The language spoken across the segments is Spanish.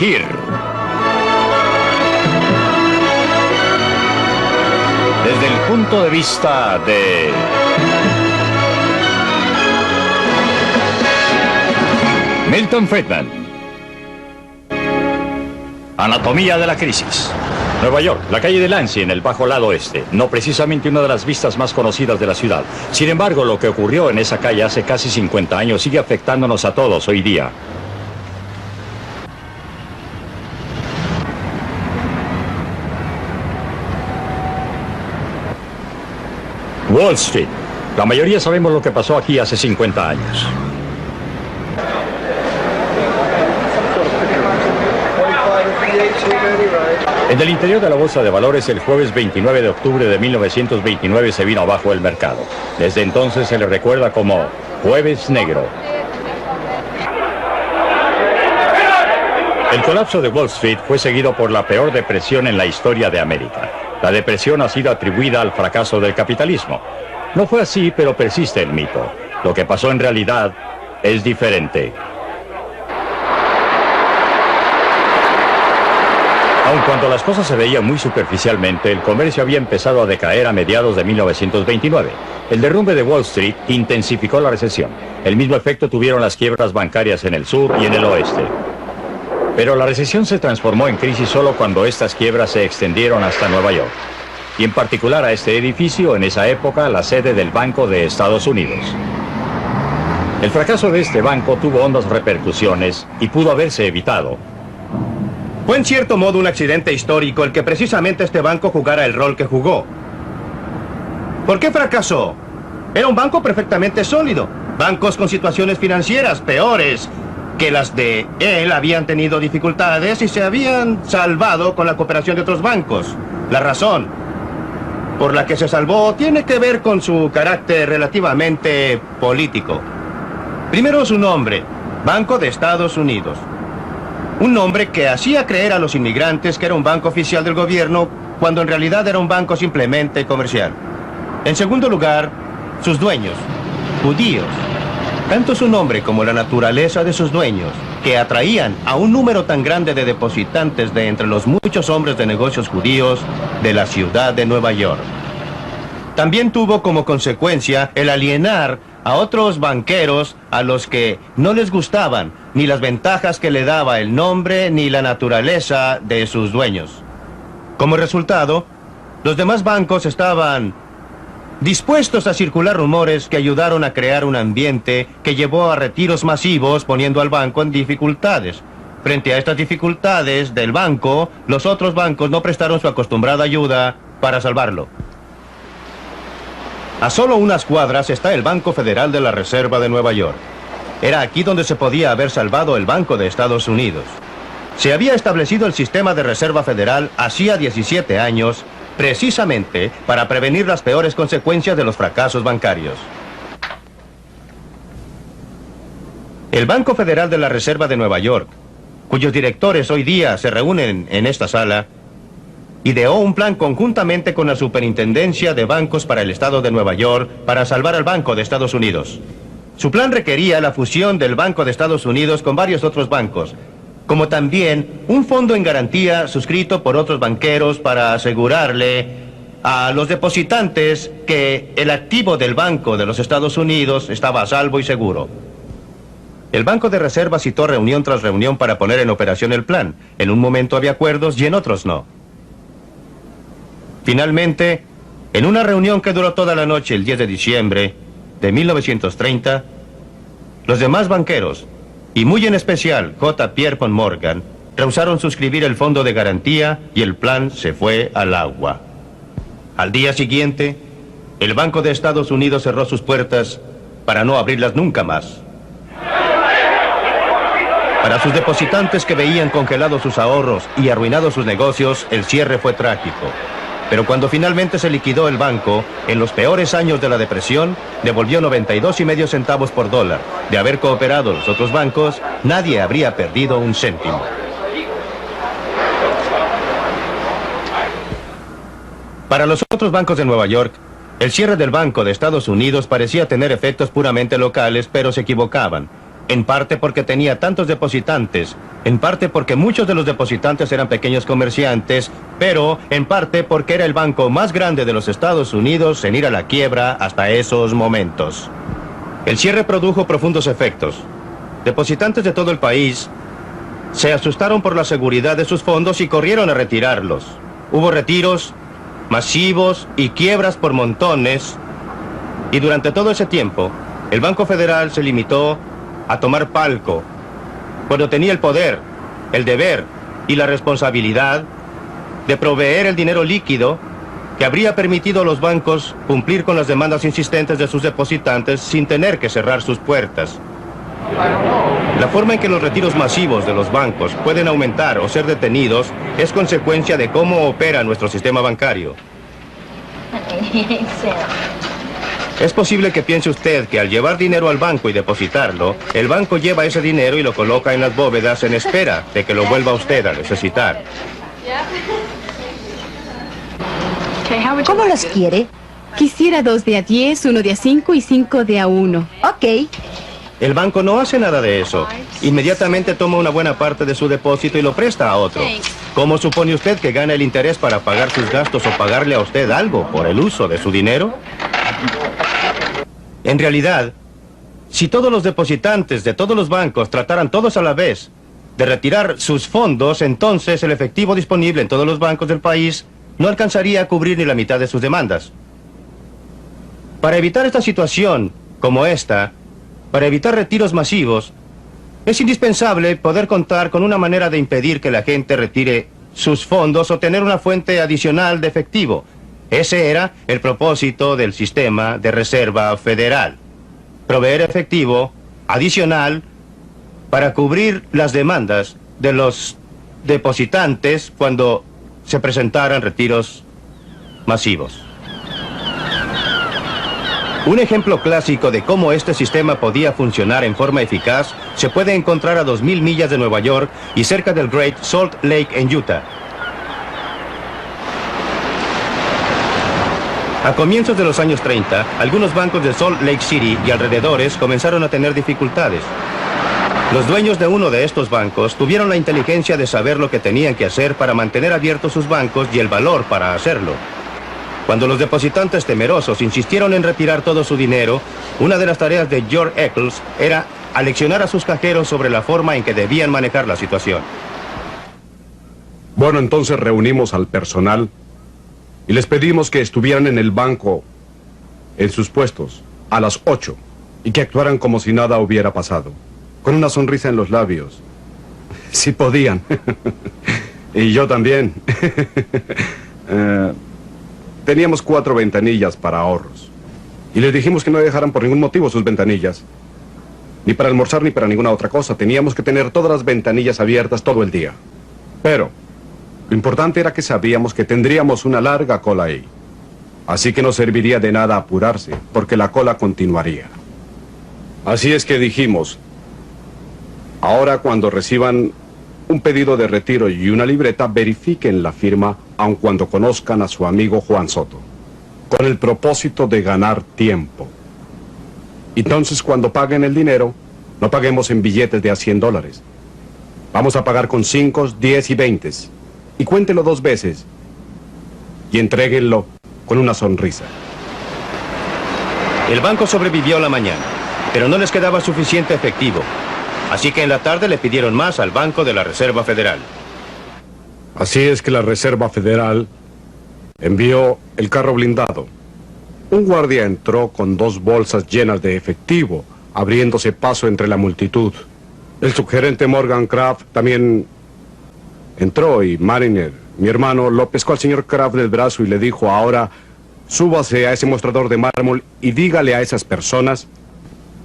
dirigir. Desde el punto de vista de... Milton Friedman. Anatomía de la crisis. Nueva York, la calle de Lansing, en el bajo lado oeste. No precisamente una de las vistas más conocidas de la ciudad. Sin embargo, lo que ocurrió en esa calle hace casi 50 años sigue afectándonos a todos hoy día. Wall Street. La mayoría sabemos lo que pasó aquí hace 50 años. En el interior de la Bolsa de Valores, el jueves 29 de octubre de 1929 se vino abajo el mercado. Desde entonces se le recuerda como Jueves Negro. El colapso de Wall Street fue seguido por la peor depresión en la historia de América. La depresión ha sido atribuida al fracaso del capitalismo. No fue así, pero persiste el mito. Lo que pasó en realidad es diferente. Aun cuando las cosas se veían muy superficialmente, el comercio había empezado a decaer a mediados de 1929. El derrumbe de Wall Street intensificó la recesión. El mismo efecto tuvieron las quiebras bancarias en el sur y en el oeste. Pero la recesión se transformó en crisis solo cuando estas quiebras se extendieron hasta Nueva York. Y en particular a este edificio, en esa época, la sede del Banco de Estados Unidos. El fracaso de este banco tuvo hondas repercusiones y pudo haberse evitado. Fue en cierto modo un accidente histórico el que precisamente este banco jugara el rol que jugó. ¿Por qué fracasó? Era un banco perfectamente sólido. Bancos con situaciones financieras peores que las de él habían tenido dificultades y se habían salvado con la cooperación de otros bancos. La razón por la que se salvó tiene que ver con su carácter relativamente político. Primero su nombre, Banco de Estados Unidos. Un nombre que hacía creer a los inmigrantes que era un banco oficial del gobierno, cuando en realidad era un banco simplemente comercial. En segundo lugar, sus dueños, judíos. Tanto su nombre como la naturaleza de sus dueños, que atraían a un número tan grande de depositantes de entre los muchos hombres de negocios judíos de la ciudad de Nueva York. También tuvo como consecuencia el alienar a otros banqueros a los que no les gustaban ni las ventajas que le daba el nombre ni la naturaleza de sus dueños. Como resultado, los demás bancos estaban dispuestos a circular rumores que ayudaron a crear un ambiente que llevó a retiros masivos, poniendo al banco en dificultades. Frente a estas dificultades del banco, los otros bancos no prestaron su acostumbrada ayuda para salvarlo. A solo unas cuadras está el Banco Federal de la Reserva de Nueva York. Era aquí donde se podía haber salvado el Banco de Estados Unidos. Se había establecido el sistema de Reserva Federal hacía 17 años, precisamente para prevenir las peores consecuencias de los fracasos bancarios. El Banco Federal de la Reserva de Nueva York, cuyos directores hoy día se reúnen en esta sala, ideó un plan conjuntamente con la Superintendencia de Bancos para el Estado de Nueva York para salvar al Banco de Estados Unidos. Su plan requería la fusión del Banco de Estados Unidos con varios otros bancos, como también un fondo en garantía suscrito por otros banqueros para asegurarle a los depositantes que el activo del Banco de los Estados Unidos estaba a salvo y seguro. El Banco de Reserva citó reunión tras reunión para poner en operación el plan. En un momento había acuerdos y en otros no. Finalmente, en una reunión que duró toda la noche el 10 de diciembre de 1930, los demás banqueros, y muy en especial J. Pierpont Morgan, rehusaron suscribir el fondo de garantía y el plan se fue al agua. Al día siguiente, el Banco de Estados Unidos cerró sus puertas para no abrirlas nunca más. Para sus depositantes que veían congelados sus ahorros y arruinados sus negocios, el cierre fue trágico. Pero cuando finalmente se liquidó el banco, en los peores años de la depresión, devolvió 92,5 centavos por dólar. De haber cooperado los otros bancos, nadie habría perdido un céntimo. Para los otros bancos de Nueva York, el cierre del Banco de Estados Unidos parecía tener efectos puramente locales, pero se equivocaban. en parte porque tenía tantos depositantes, en parte porque muchos de los depositantes eran pequeños comerciantes, pero en parte porque era el banco más grande de los Estados Unidos en ir a la quiebra hasta esos momentos. El cierre produjo profundos efectos. Depositantes de todo el país se asustaron por la seguridad de sus fondos y corrieron a retirarlos. Hubo retiros masivos y quiebras por montones, y durante todo ese tiempo, el Banco Federal se limitó a tomar palco, cuando tenía el poder, el deber y la responsabilidad de proveer el dinero líquido que habría permitido a los bancos cumplir con las demandas insistentes de sus depositantes sin tener que cerrar sus puertas. La forma en que los retiros masivos de los bancos pueden aumentar o ser detenidos es consecuencia de cómo opera nuestro sistema bancario. Es posible que piense usted que al llevar dinero al banco y depositarlo, el banco lleva ese dinero y lo coloca en las bóvedas en espera de que lo vuelva usted a necesitar. ¿Cómo los quiere? Quisiera 2 de a 10, 1 de a 5 y 5 de a 1. Ok. El banco no hace nada de eso. Inmediatamente toma una buena parte de su depósito y lo presta a otro. ¿Cómo supone usted que gana el interés para pagar sus gastos o pagarle a usted algo por el uso de su dinero? En realidad, si todos los depositantes de todos los bancos trataran todos a la vez de retirar sus fondos, entonces el efectivo disponible en todos los bancos del país no alcanzaría a cubrir ni la mitad de sus demandas. Para evitar esta situación como esta, para evitar retiros masivos, es indispensable poder contar con una manera de impedir que la gente retire sus fondos o tener una fuente adicional de efectivo. Ese era el propósito del sistema de reserva federal. Proveer efectivo adicional para cubrir las demandas de los depositantes cuando se presentaran retiros masivos. Un ejemplo clásico de cómo este sistema podía funcionar en forma eficaz se puede encontrar a 2000 millas de Nueva York y cerca del Great Salt Lake en Utah. A comienzos de los años 30, algunos bancos de Salt Lake City y alrededores comenzaron a tener dificultades. Los dueños de uno de estos bancos tuvieron la inteligencia de saber lo que tenían que hacer para mantener abiertos sus bancos y el valor para hacerlo. Cuando los depositantes temerosos insistieron en retirar todo su dinero, una de las tareas de George Eccles era aleccionar a sus cajeros sobre la forma en que debían manejar la situación. Bueno, entonces reunimos al personal y les pedimos que estuvieran en el banco, en sus puestos, a las 8, y que actuaran como si nada hubiera pasado, con una sonrisa en los labios. Si podían. Y yo también. Teníamos 4 ventanillas para ahorros. Y les dijimos que no dejaran por ningún motivo sus ventanillas. Ni para almorzar ni para ninguna otra cosa. Teníamos que tener todas las ventanillas abiertas todo el día. Pero lo importante era que sabíamos que tendríamos una larga cola ahí. Así que no serviría de nada apurarse, porque la cola continuaría. Así es que dijimos, ahora cuando reciban un pedido de retiro y una libreta, verifiquen la firma aun cuando conozcan a su amigo Juan Soto, con el propósito de ganar tiempo. Entonces, cuando paguen el dinero, no paguemos en billetes de a $100. Vamos a pagar con 5, 10 y 20. Y cuéntelo 2 veces. Y entréguenlo con una sonrisa. El banco sobrevivió la mañana, pero no les quedaba suficiente efectivo. Así que en la tarde le pidieron más al Banco de la Reserva Federal. Así es que la Reserva Federal envió el carro blindado. Un guardia entró con 2 bolsas llenas de efectivo, abriéndose paso entre la multitud. El subgerente Morgan Kraft también entró y Mariner, mi hermano, lo pescó al señor Kraft del brazo y le dijo: ahora súbase a ese mostrador de mármol y dígale a esas personas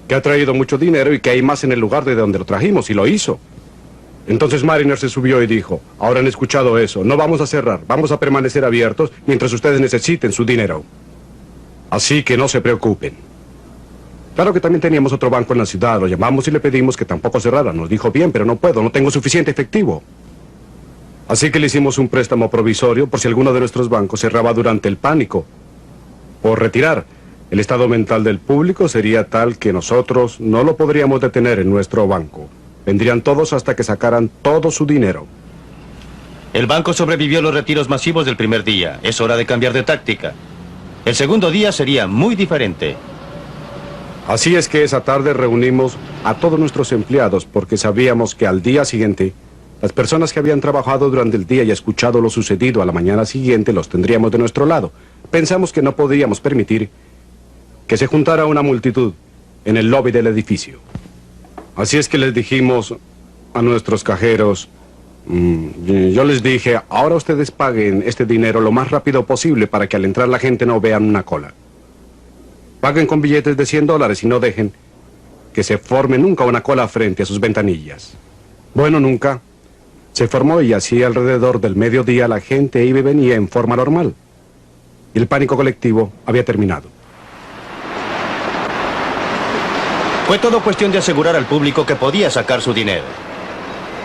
que ha traído mucho dinero y que hay más en el lugar de donde lo trajimos, y lo hizo. Entonces Mariner se subió y dijo: ahora han escuchado eso, no vamos a cerrar, vamos a permanecer abiertos mientras ustedes necesiten su dinero. Así que no se preocupen. Claro que también teníamos otro banco en la ciudad, lo llamamos y le pedimos que tampoco cerrara. Nos dijo: bien, pero no puedo, no tengo suficiente efectivo. Así que le hicimos un préstamo provisorio por si alguno de nuestros bancos cerraba durante el pánico por retirar. El estado mental del público sería tal que nosotros no lo podríamos detener en nuestro banco. Vendrían todos hasta que sacaran todo su dinero. El banco sobrevivió a los retiros masivos del primer día. Es hora de cambiar de táctica. El segundo día sería muy diferente. Así es que esa tarde reunimos a todos nuestros empleados porque sabíamos que al día siguiente las personas que habían trabajado durante el día y escuchado lo sucedido a la mañana siguiente los tendríamos de nuestro lado. Pensamos que no podíamos permitir que se juntara una multitud en el lobby del edificio. Así es que les dijimos a nuestros cajeros, yo les dije, ahora ustedes paguen este dinero lo más rápido posible para que al entrar la gente no vean una cola. Paguen con billetes de $100 y no dejen que se forme nunca una cola frente a sus ventanillas. Bueno, nunca se formó y así alrededor del mediodía la gente iba y venía en forma normal. Y el pánico colectivo había terminado. Fue todo cuestión de asegurar al público que podía sacar su dinero.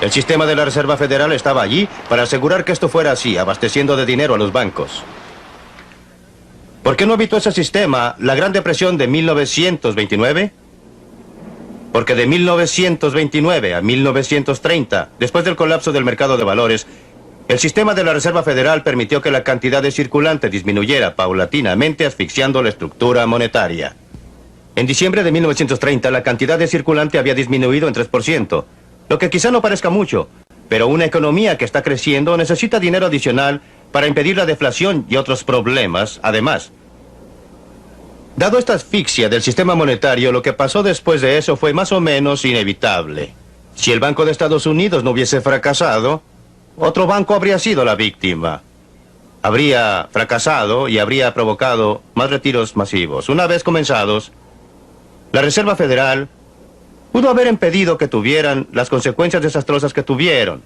El sistema de la Reserva Federal estaba allí para asegurar que esto fuera así, abasteciendo de dinero a los bancos. ¿Por qué no evitó ese sistema la Gran Depresión de 1929? Porque de 1929 a 1930, después del colapso del mercado de valores, el sistema de la Reserva Federal permitió que la cantidad de circulante disminuyera paulatinamente, asfixiando la estructura monetaria. En diciembre de 1930, la cantidad de circulante había disminuido en 3%, lo que quizá no parezca mucho, pero una economía que está creciendo necesita dinero adicional para impedir la deflación y otros problemas, además. Dado esta asfixia del sistema monetario, lo que pasó después de eso fue más o menos inevitable. Si el Banco de Estados Unidos no hubiese fracasado, otro banco habría sido la víctima. Habría fracasado y habría provocado más retiros masivos. Una vez comenzados, la Reserva Federal pudo haber impedido que tuvieran las consecuencias desastrosas que tuvieron,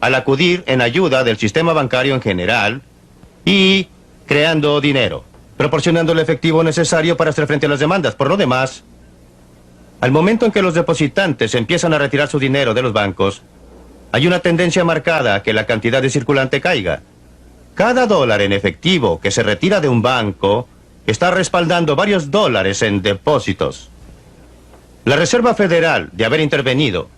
al acudir en ayuda del sistema bancario en general y creando dinero, proporcionando el efectivo necesario para hacer frente a las demandas. Por lo demás, al momento en que los depositantes empiezan a retirar su dinero de los bancos, hay una tendencia marcada a que la cantidad de circulante caiga. Cada dólar en efectivo que se retira de un banco está respaldando varios dólares en depósitos. La Reserva Federal, de haber intervenido,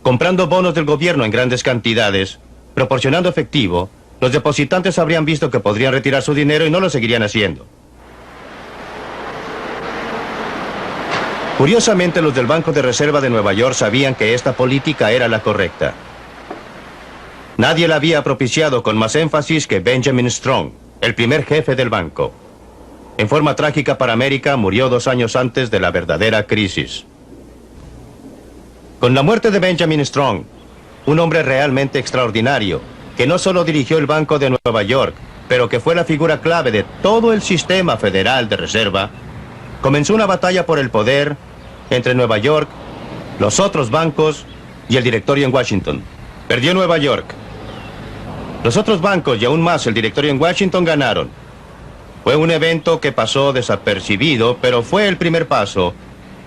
comprando bonos del gobierno en grandes cantidades, proporcionando efectivo, los depositantes habrían visto que podrían retirar su dinero y no lo seguirían haciendo. Curiosamente, los del Banco de Reserva de Nueva York sabían que esta política era la correcta. Nadie la había propiciado con más énfasis que Benjamin Strong, el primer jefe del banco. En forma trágica para América, murió 2 años antes de la verdadera crisis. Con la muerte de Benjamin Strong, un hombre realmente extraordinario, que no solo dirigió el Banco de Nueva York, pero que fue la figura clave de todo el sistema federal de reserva, comenzó una batalla por el poder entre Nueva York, los otros bancos y el directorio en Washington. Perdió Nueva York. Los otros bancos y aún más el directorio en Washington ganaron. Fue un evento que pasó desapercibido, pero fue el primer paso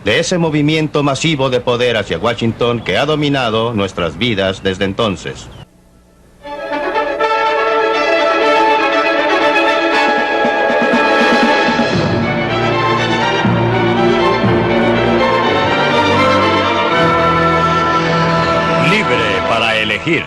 de ese movimiento masivo de poder hacia Washington que ha dominado nuestras vidas desde entonces. Libre para elegir.